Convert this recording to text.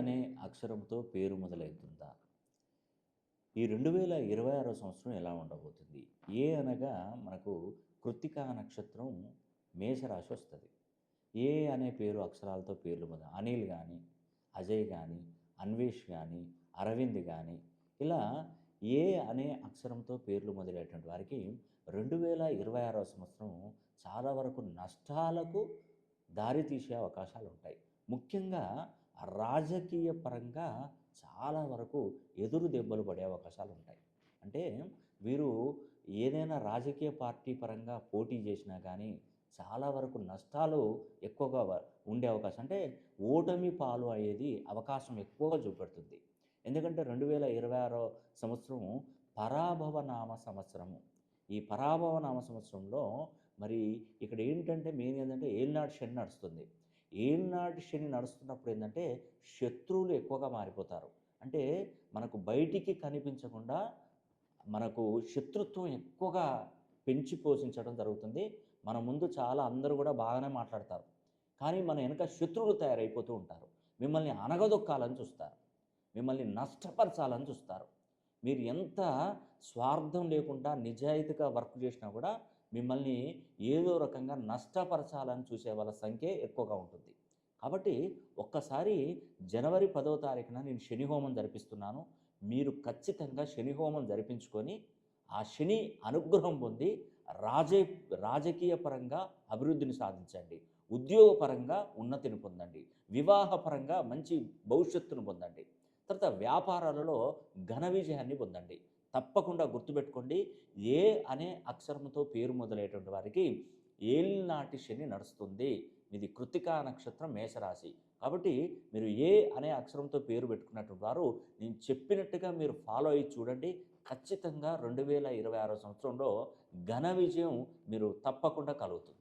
అనే అక్షరంతో పేరు మొదలవుతుందా? ఈ 2026 సంవత్సరం ఎలా ఉండబోతుంది? ఏ అనగా మనకు కృత్తికా నక్షత్రం మేషరాశి వస్తది. ఏ అనే పేరు అక్షరాలతో పేర్లు అనిల్ గానీ, అజయ్ గానీ, అన్వేష్ గానీ, అరవింద్ గానీ ఇలా ఏ అనే అక్షరంతో పేర్లు మొదలయ్యేటువంటి వారికి 2026 సంవత్సరం చాలా వరకు నష్టాలకు దారి తీసే అవకాశాలుంటాయి. ముఖ్యంగా రాజకీయ పరంగా చాలా వరకు ఎదురు దెబ్బలు పడే అవకాశాలుంటాయి. అంటే వీరు ఏదైనా రాజకీయ పార్టీ పరంగా పోటీ చేసినా కానీ చాలా వరకు నష్టాలు ఎక్కువగా ఉండే అవకాశం అంటే ఓటమి పాలు అయ్యేది అవకాశం ఎక్కువగా చూపెడుతుంది. ఎందుకంటే 2026 సంవత్సరం పరాభవనామ సంవత్సరము. ఈ పరాభవనామ సంవత్సరంలో మరి ఇక్కడ ఏంటంటే మెయిన్ ఏంటంటే ఏలినాటి శని నడుస్తుంది. ఏలినాటి శని నడుస్తున్నప్పుడు ఏంటంటే శత్రువులు ఎక్కువగా మారిపోతారు. అంటే మనకు బయటికి కనిపించకుండా మనకు శత్రుత్వం ఎక్కువగా పెంచి పోషించడం జరుగుతుంది. మన ముందు చాలా అందరూ కూడా బాగానే మాట్లాడతారు. కానీ మన వెనక శత్రువులు తయారైపోతూ ఉంటారు. మిమ్మల్ని అణగదొక్కాలని చూస్తారు. మిమ్మల్ని నష్టపరచాలని చూస్తారు. మీరు ఎంత స్వార్థం లేకుండా నిజాయితీగా వర్క్ చేసినా కూడా మిమ్మల్ని ఏదో రకంగా నష్టపరచాలని చూసే వాళ్ళ సంఖ్య ఎక్కువగా ఉంటుంది. కాబట్టి ఒక్కసారి జనవరి 10వ తారీఖున నేను శని హోమం జరిపిస్తున్నాను. మీరు ఖచ్చితంగా శని హోమం జరిపించుకొని ఆ శని అనుగ్రహం పొంది రాజకీయ పరంగా అభివృద్ధిని సాధించండి. ఉద్యోగపరంగా ఉన్నతిని పొందండి. వివాహపరంగా మంచి భవిష్యత్తును పొందండి. తర్వాత వ్యాపారాలలో ఘన విజయాన్ని పొందండి. తప్పకుండా గుర్తుపెట్టుకోండి, ఏ అనే అక్షరంతో పేరు మొదలయ్యేటువంటి వారికి ఏలినాటి శని నడుస్తుంది. ఇది కృత్తికా నక్షత్రం మేషరాశి. కాబట్టి మీరు ఏ అనే అక్షరంతో పేరు పెట్టుకున్నటువంటి వారు నేను చెప్పినట్టుగా మీరు ఫాలో అయ్యి చూడండి. ఖచ్చితంగా 2026 సంవత్సరంలో ఘన విజయం మీరు తప్పకుండా కలుగుతుంది.